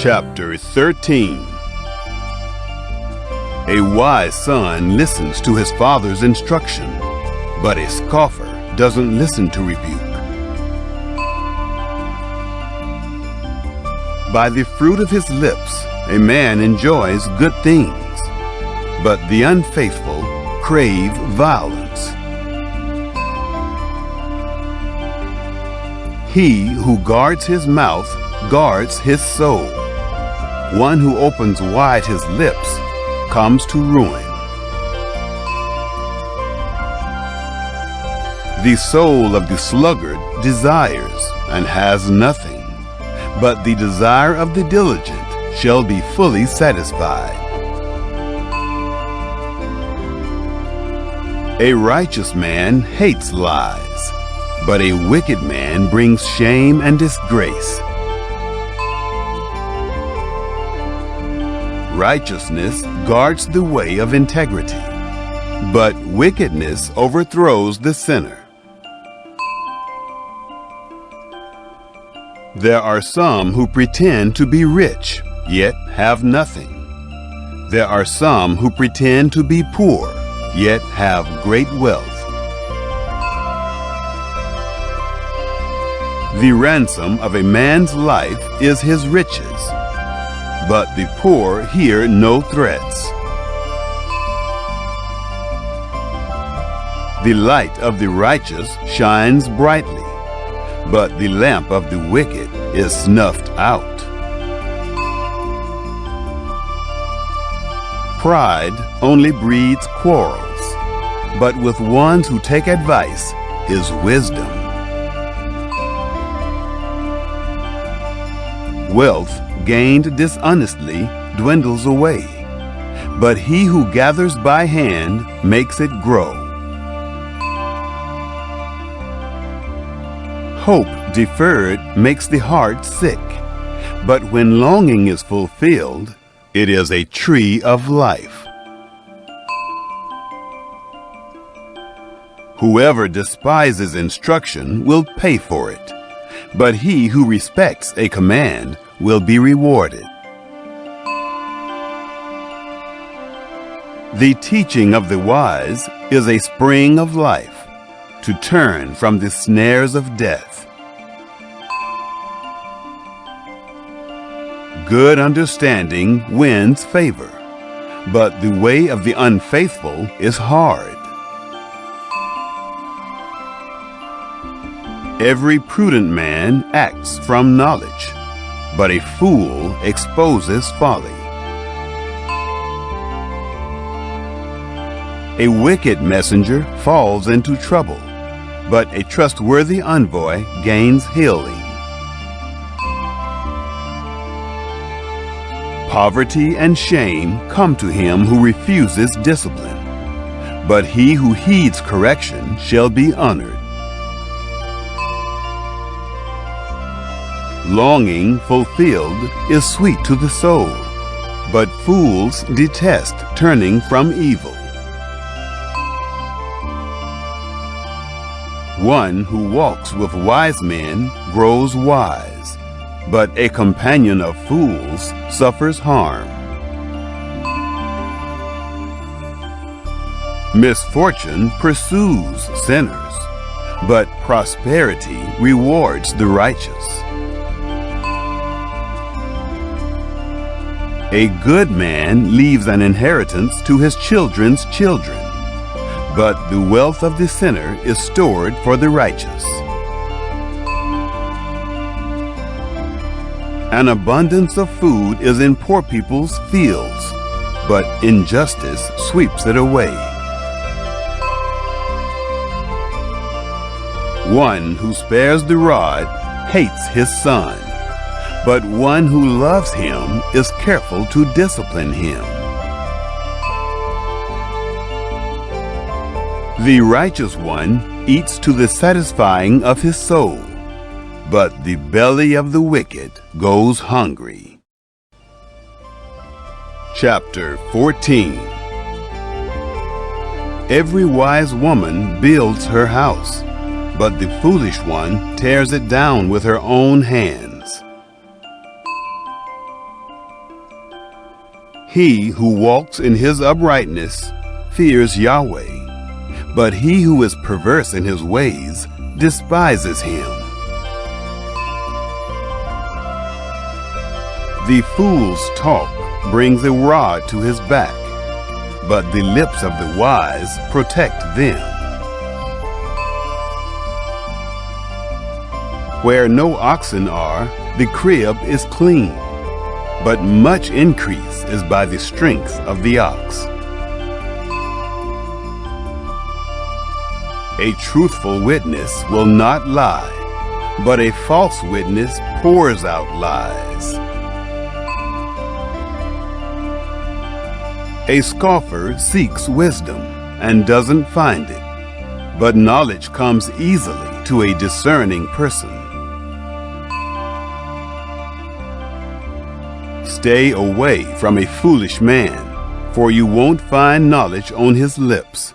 Chapter 13. A wise son listens to his father's instruction, but a scoffer doesn't listen to rebuke. By the fruit of his lips a man enjoys good things, but the unfaithful crave violence. He who guards his mouth guards his soul. One who opens wide his lips comes to ruin. The soul of the sluggard desires and has nothing, but the desire of the diligent shall be fully satisfied. A righteous man hates lies, but a wicked man brings shame and disgrace. Righteousness guards the way of integrity, but wickedness overthrows the sinner. There are some who pretend to be rich, yet have nothing. There are some who pretend to be poor, yet have great wealth. The ransom of a man's life is his riches, but the poor hear no threats. The light of the righteous shines brightly, but the lamp of the wicked is snuffed out. Pride only breeds quarrels, but with ones who take advice is wisdom. Wealth gained dishonestly dwindles away, but he who gathers by hand makes it grow. Hope deferred makes the heart sick, but when longing is fulfilled, it is a tree of life. Whoever despises instruction will pay for it, but he who respects a command will be rewarded. The teaching of the wise is a spring of life, to turn from the snares of death. Good understanding wins favor, but the way of the unfaithful is hard. Every prudent man acts from knowledge, but a fool exposes folly. A wicked messenger falls into trouble, but a trustworthy envoy gains healing. Poverty and shame come to him who refuses discipline, but he who heeds correction shall be honored. Longing fulfilled is sweet to the soul, but fools detest turning from evil. One who walks with wise men grows wise, but a companion of fools suffers harm. Misfortune pursues sinners, but prosperity rewards the righteous. A good man leaves an inheritance to his children's children, but the wealth of the sinner is stored for the righteous. An abundance of food is in poor people's fields, but injustice sweeps it away. One who spares the rod hates his son, but one who loves him is careful to discipline him. The righteous one eats to the satisfying of his soul, but the belly of the wicked goes hungry. Chapter 14. Every wise woman builds her house, but the foolish one tears it down with her own hands. He who walks in his uprightness fears Yahweh, but he who is perverse in his ways despises him. The fool's talk brings a rod to his back, but the lips of the wise protect them. Where no oxen are, the crib is clean, but much increase is by the strength of the ox. A truthful witness will not lie, but a false witness pours out lies. A scoffer seeks wisdom and doesn't find it, but knowledge comes easily to a discerning person. Stay away from a foolish man, for you won't find knowledge on his lips.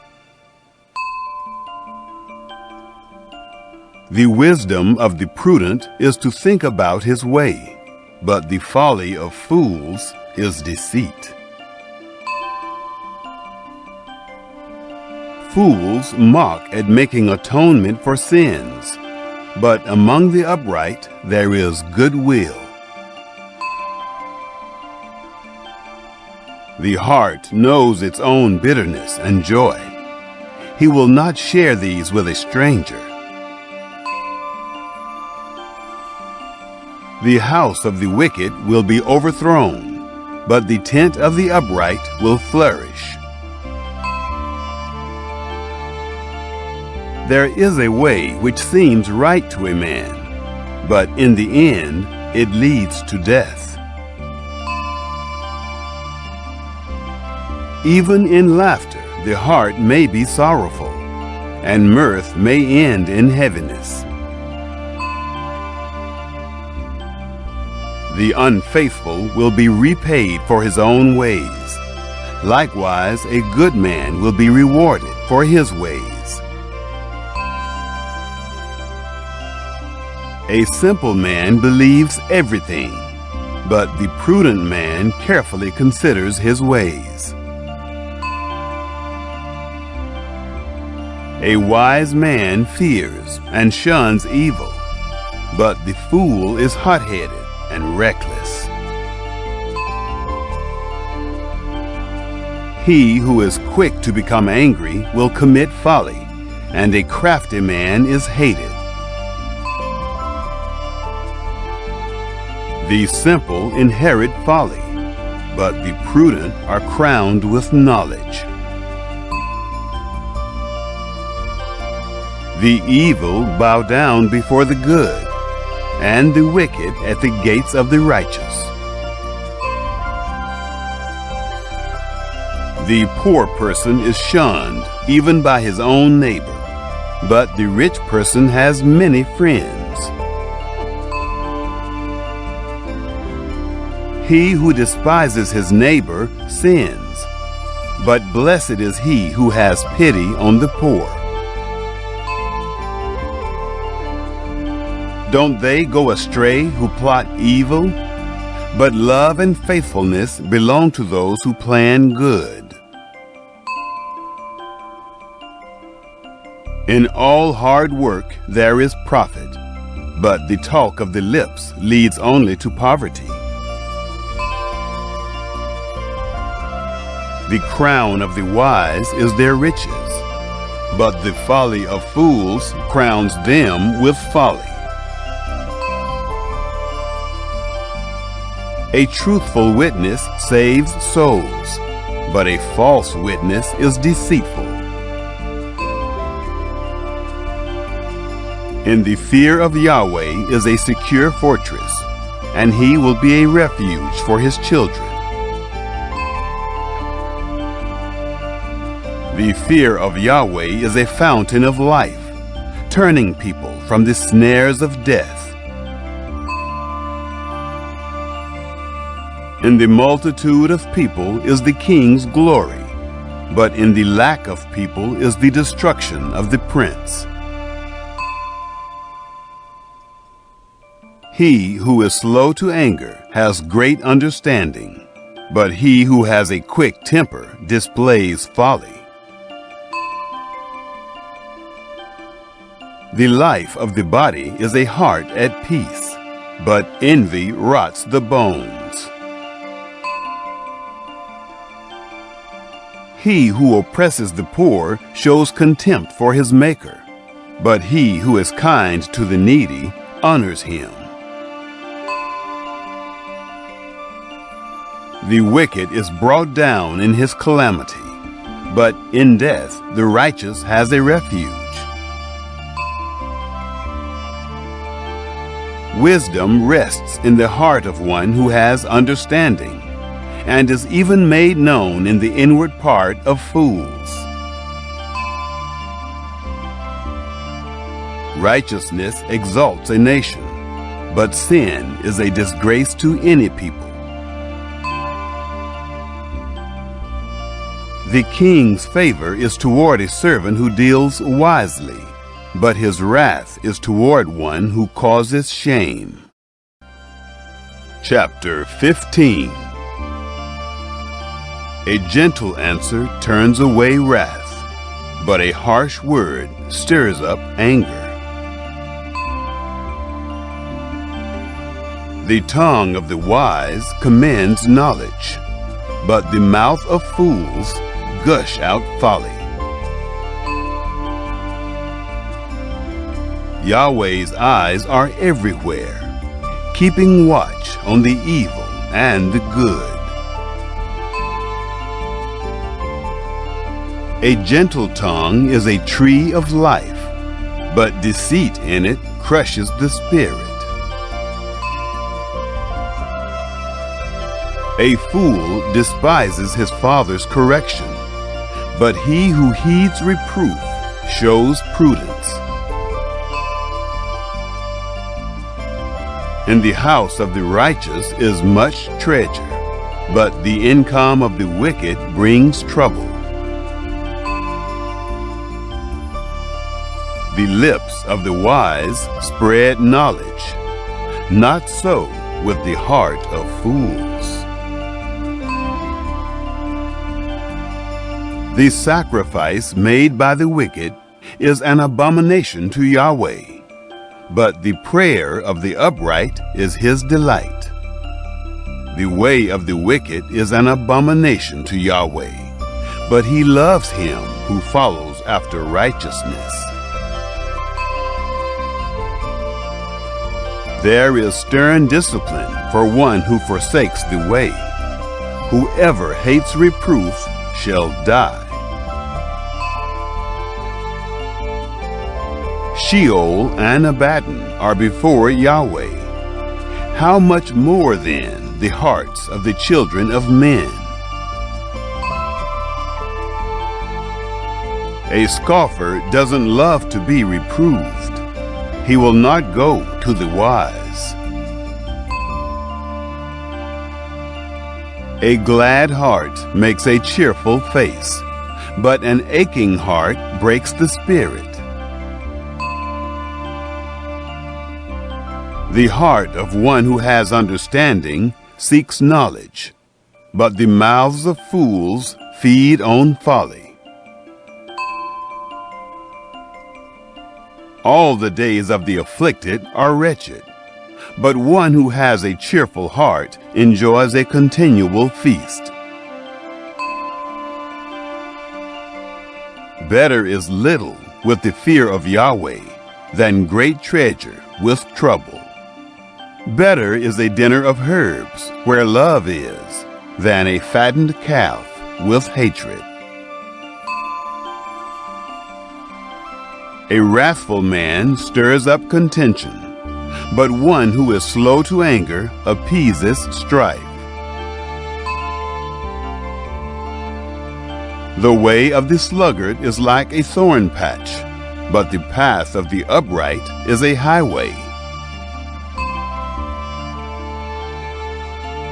The wisdom of the prudent is to think about his way, but the folly of fools is deceit. Fools mock at making atonement for sins, but among the upright there is goodwill. The heart knows its own bitterness and joy. He will not share these with a stranger. The house of the wicked will be overthrown, but the tent of the upright will flourish. There is a way which seems right to a man, but in the end it leads to death. Even in laughter the heart may be sorrowful, and mirth may end in heaviness. The unfaithful will be repaid for his own ways. Likewise, a good man will be rewarded for his ways. A simple man believes everything, but the prudent man carefully considers his ways. A wise man fears and shuns evil, but the fool is hot-headed and reckless. He who is quick to become angry will commit folly, and a crafty man is hated. The simple inherit folly, but the prudent are crowned with knowledge. The evil bow down before the good, and the wicked at the gates of the righteous. The poor person is shunned even by his own neighbor, but the rich person has many friends. He who despises his neighbor sins, but blessed is he who has pity on the poor. Don't they go astray who plot evil? But love and faithfulness belong to those who plan good. In all hard work there is profit, but the talk of the lips leads only to poverty. The crown of the wise is their riches, but the folly of fools crowns them with folly. A truthful witness saves souls, but a false witness is deceitful. In the fear of Yahweh is a secure fortress, and he will be a refuge for his children. The fear of Yahweh is a fountain of life, turning people from the snares of death. In the multitude of people is the king's glory, but in the lack of people is the destruction of the prince. He who is slow to anger has great understanding, but he who has a quick temper displays folly. The life of the body is a heart at peace, but envy rots the bones. He who oppresses the poor shows contempt for his Maker, but he who is kind to the needy honors him. The wicked is brought down in his calamity, but in death the righteous has a refuge. Wisdom rests in the heart of one who has understanding, and is even made known in the inward part of fools. Righteousness exalts a nation, but sin is a disgrace to any people. The king's favor is toward a servant who deals wisely, but his wrath is toward one who causes shame. Chapter 15. A gentle answer turns away wrath, but a harsh word stirs up anger. The tongue of the wise commends knowledge, but the mouth of fools gush out folly. Yahweh's eyes are everywhere, keeping watch on the evil and the good. A gentle tongue is a tree of life, but deceit in it crushes the spirit. A fool despises his father's correction, but he who heeds reproof shows prudence. In the house of the righteous is much treasure, but the income of the wicked brings trouble. The lips of the wise spread knowledge, not so with the heart of fools. The sacrifice made by the wicked is an abomination to Yahweh, but the prayer of the upright is his delight. The way of the wicked is an abomination to Yahweh, but he loves him who follows after righteousness. There is stern discipline for one who forsakes the way. Whoever hates reproof shall die. Sheol and Abaddon are before Yahweh. How much more then the hearts of the children of men? A scoffer doesn't love to be reproved. He will not go to the wise. A glad heart makes a cheerful face, but an aching heart breaks the spirit. The heart of one who has understanding seeks knowledge, but the mouths of fools feed on folly. All the days of the afflicted are wretched, but one who has a cheerful heart enjoys a continual feast. Better is little with the fear of Yahweh than great treasure with trouble. Better is a dinner of herbs where love is than a fattened calf with hatred. A wrathful man stirs up contention, but one who is slow to anger appeases strife. The way of the sluggard is like a thorn patch, but the path of the upright is a highway.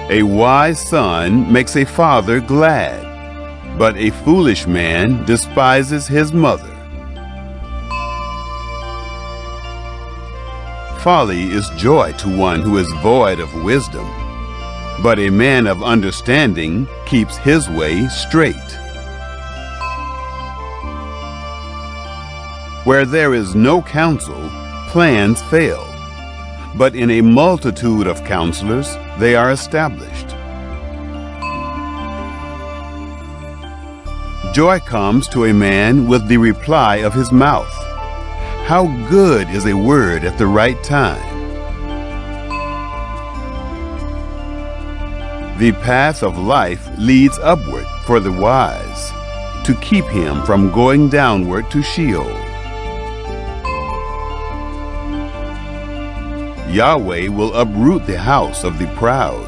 A wise son makes a father glad, but a foolish man despises his mother. Folly is joy to one who is void of wisdom, but a man of understanding keeps his way straight. Where there is no counsel, plans fail, but in a multitude of counselors they are established. Joy comes to a man with the reply of his mouth. How good is a word at the right time! The path of life leads upward for the wise, to keep him from going downward to Sheol. Yahweh will uproot the house of the proud,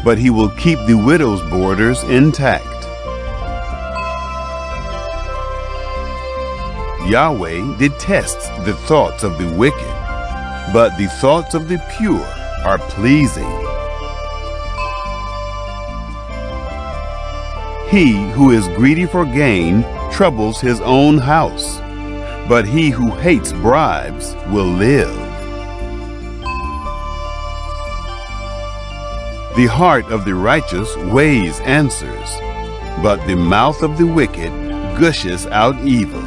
but he will keep the widow's borders intact. Yahweh detests the thoughts of the wicked, but the thoughts of the pure are pleasing. He who is greedy for gain troubles his own house, but he who hates bribes will live. The heart of the righteous weighs answers, but the mouth of the wicked gushes out evil.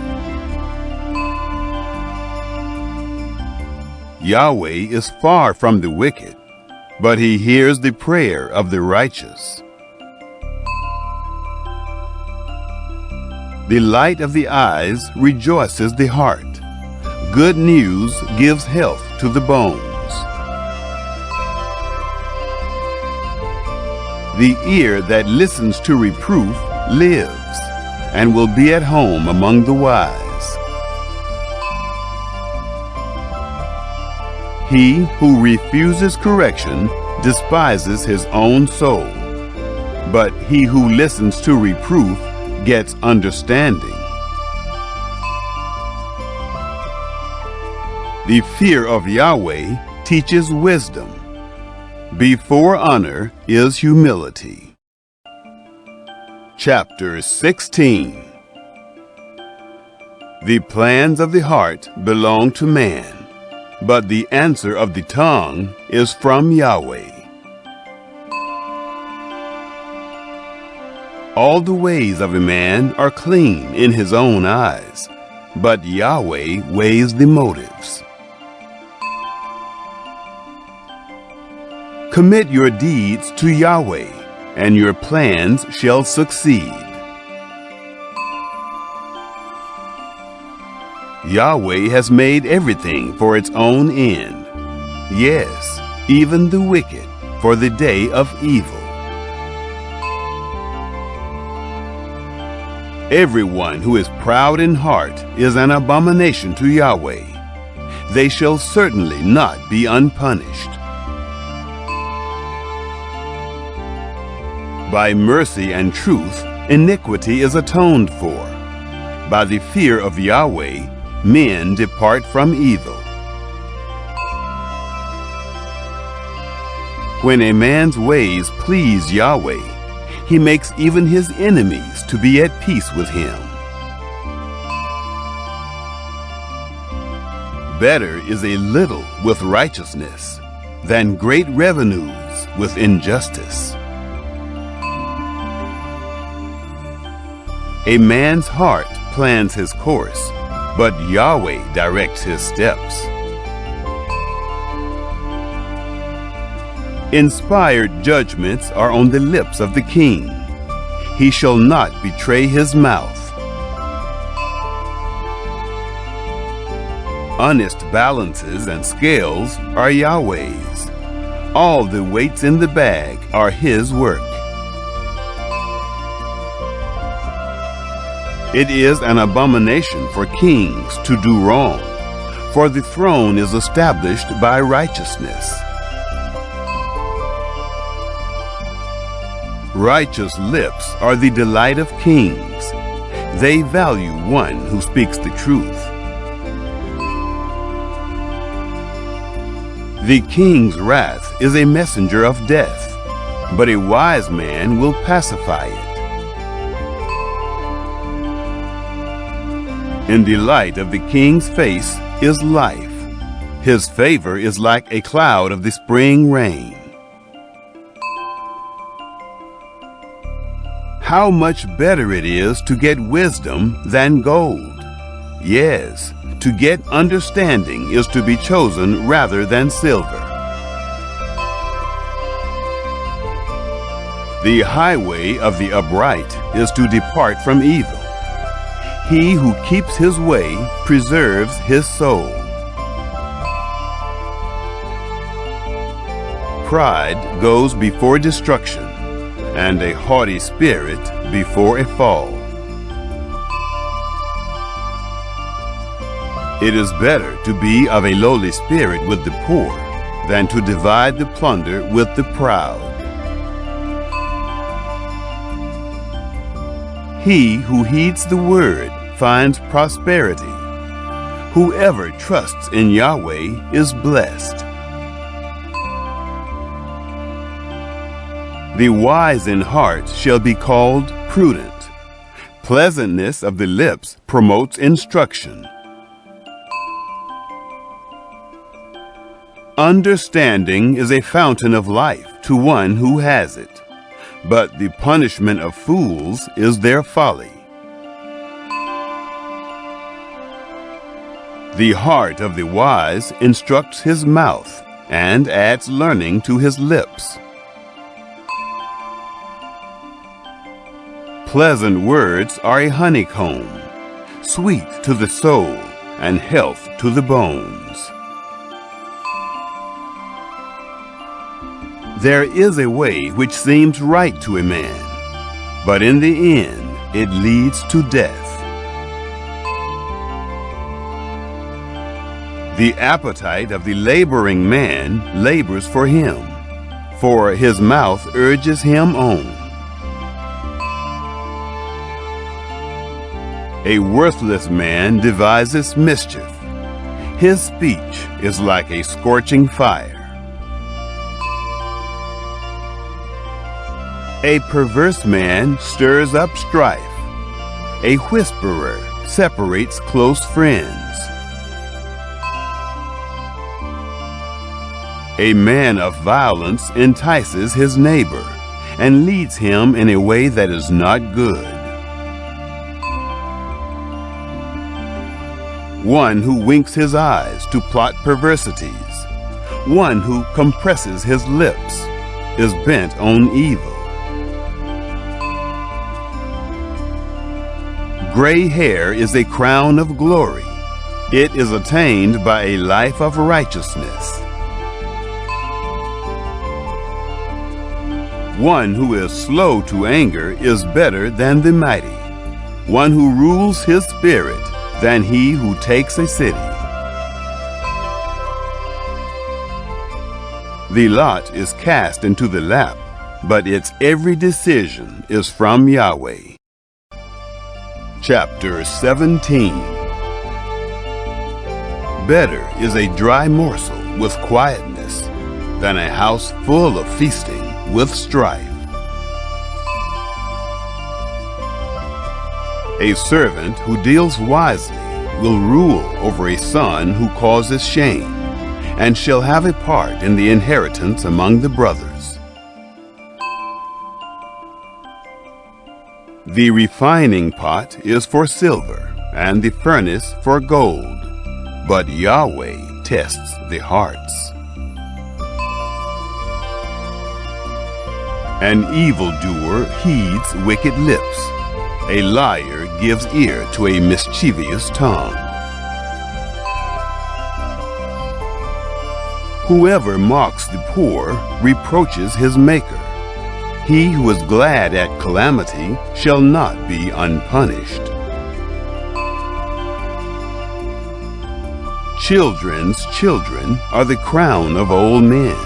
Yahweh is far from the wicked, but he hears the prayer of the righteous. The light of the eyes rejoices the heart. Good news gives health to the bones. The ear that listens to reproof lives, and will be at home among the wise. He who refuses correction despises his own soul, but he who listens to reproof gets understanding. The fear of Yahweh teaches wisdom. Before honor is humility. Chapter 16. The plans of the heart belong to man, but the answer of the tongue is from Yahweh. All the ways of a man are clean in his own eyes, but Yahweh weighs the motives. Commit your deeds to Yahweh, and your plans shall succeed. Yahweh has made everything for its own end. Yes, even the wicked for the day of evil. Everyone who is proud in heart is an abomination to Yahweh. They shall certainly not be unpunished. By mercy and truth, iniquity is atoned for. By the fear of Yahweh, men depart from evil. When a man's ways please Yahweh, he makes even his enemies to be at peace with him. Better is a little with righteousness than great revenues with injustice. A man's heart plans his course, but Yahweh directs his steps. Inspired judgments are on the lips of the king. He shall not betray his mouth. Honest balances and scales are Yahweh's. All the weights in the bag are his work. It is an abomination for kings to do wrong, for the throne is established by righteousness. Righteous lips are the delight of kings. They value one who speaks the truth. The king's wrath is a messenger of death, but a wise man will pacify it. In the light of the king's face is life. His favor is like a cloud of the spring rain. How much better it is to get wisdom than gold. Yes, to get understanding is to be chosen rather than silver. The highway of the upright is to depart from evil. He who keeps his way preserves his soul. Pride goes before destruction, and a haughty spirit before a fall. It is better to be of a lowly spirit with the poor than to divide the plunder with the proud. He who heeds the word finds prosperity. Whoever trusts in Yahweh is blessed. The wise in heart shall be called prudent. Pleasantness of the lips promotes instruction. Understanding is a fountain of life to one who has it, but the punishment of fools is their folly. The heart of the wise instructs his mouth and adds learning to his lips. Pleasant words are a honeycomb, sweet to the soul and health to the bones. There is a way which seems right to a man, but in the end it leads to death. The appetite of the laboring man labors for him, for his mouth urges him on. A worthless man devises mischief. His speech is like a scorching fire. A perverse man stirs up strife. A whisperer separates close friends. A man of violence entices his neighbor and leads him in a way that is not good. One who winks his eyes to plot perversities, one who compresses his lips, is bent on evil. Gray hair is a crown of glory. It is attained by a life of righteousness. One who is slow to anger is better than the mighty, one who rules his spirit than he who takes a city. The lot is cast into the lap, but its every decision is from Yahweh. Chapter 17. Better is a dry morsel with quietness than a house full of feasting with strife. A servant who deals wisely will rule over a son who causes shame, and shall have a part in the inheritance among the brothers. The refining pot is for silver, and the furnace for gold, but Yahweh tests the hearts. An evildoer heeds wicked lips. A liar gives ear to a mischievous tongue. Whoever mocks the poor reproaches his Maker. He who is glad at calamity shall not be unpunished. Children's children are the crown of old men.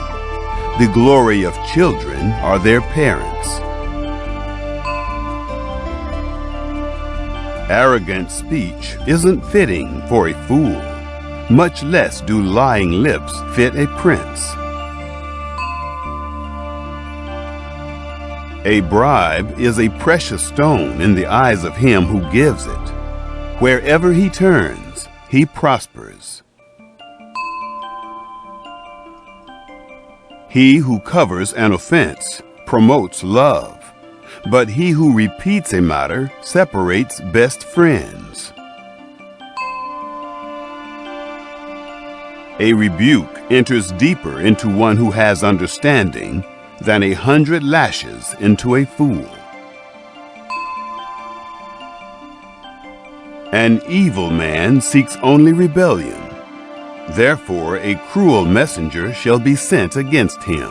The glory of children are their parents. Arrogant speech isn't fitting for a fool, much less do lying lips fit a prince. A bribe is a precious stone in the eyes of him who gives it. Wherever he turns, he prospers. He who covers an offense promotes love, but he who repeats a matter separates best friends. A rebuke enters deeper into one who has understanding than 100 lashes into a fool. An evil man seeks only rebellion. Therefore, a cruel messenger shall be sent against him.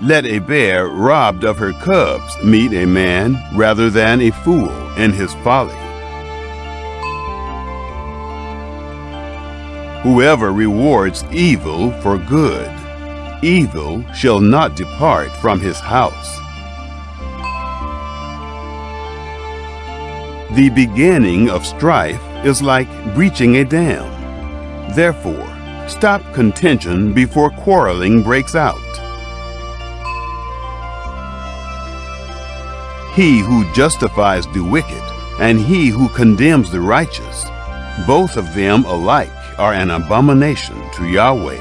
Let a bear robbed of her cubs meet a man rather than a fool in his folly. Whoever rewards evil for good, evil shall not depart from his house. The beginning of strife is like breaching a dam. Therefore, stop contention before quarreling breaks out. He who justifies the wicked and he who condemns the righteous, both of them alike are an abomination to Yahweh.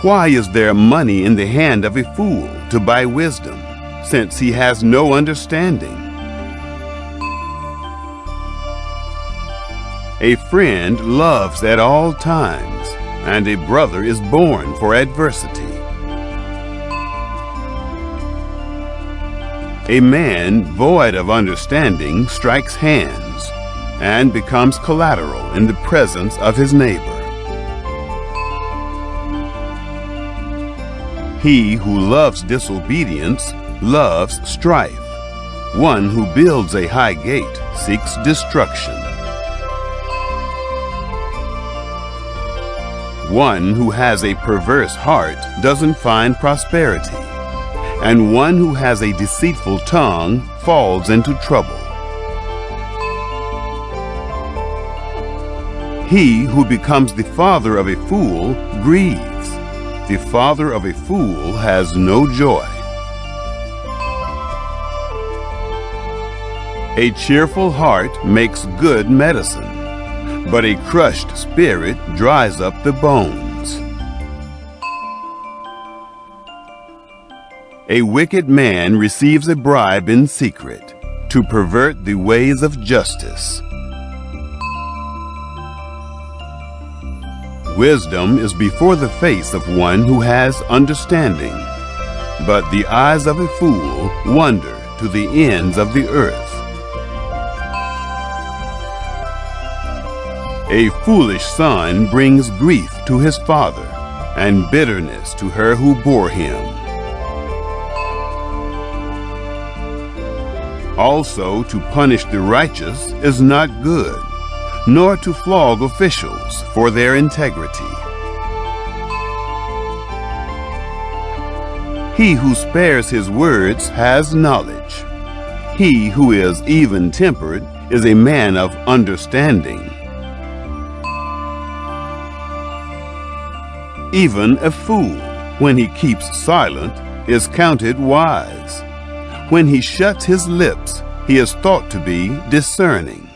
Why is there money in the hand of a fool to buy wisdom, since he has no understanding? A friend loves at all times, and a brother is born for adversity. A man void of understanding strikes hands and becomes collateral in the presence of his neighbor. He who loves disobedience loves strife. One who builds a high gate seeks destruction. One who has a perverse heart doesn't find prosperity, and one who has a deceitful tongue falls into trouble. He who becomes the father of a fool grieves. The father of a fool has no joy. A cheerful heart makes good medicine, but a crushed spirit dries up the bones. A wicked man receives a bribe in secret to pervert the ways of justice. Wisdom is before the face of one who has understanding, but the eyes of a fool wander to the ends of the earth. A foolish son brings grief to his father, and bitterness to her who bore him. Also, to punish the righteous is not good, nor to flog officials for their integrity. He who spares his words has knowledge. He who is even-tempered is a man of understanding. Even a fool, when he keeps silent, is counted wise. When he shuts his lips, he is thought to be discerning.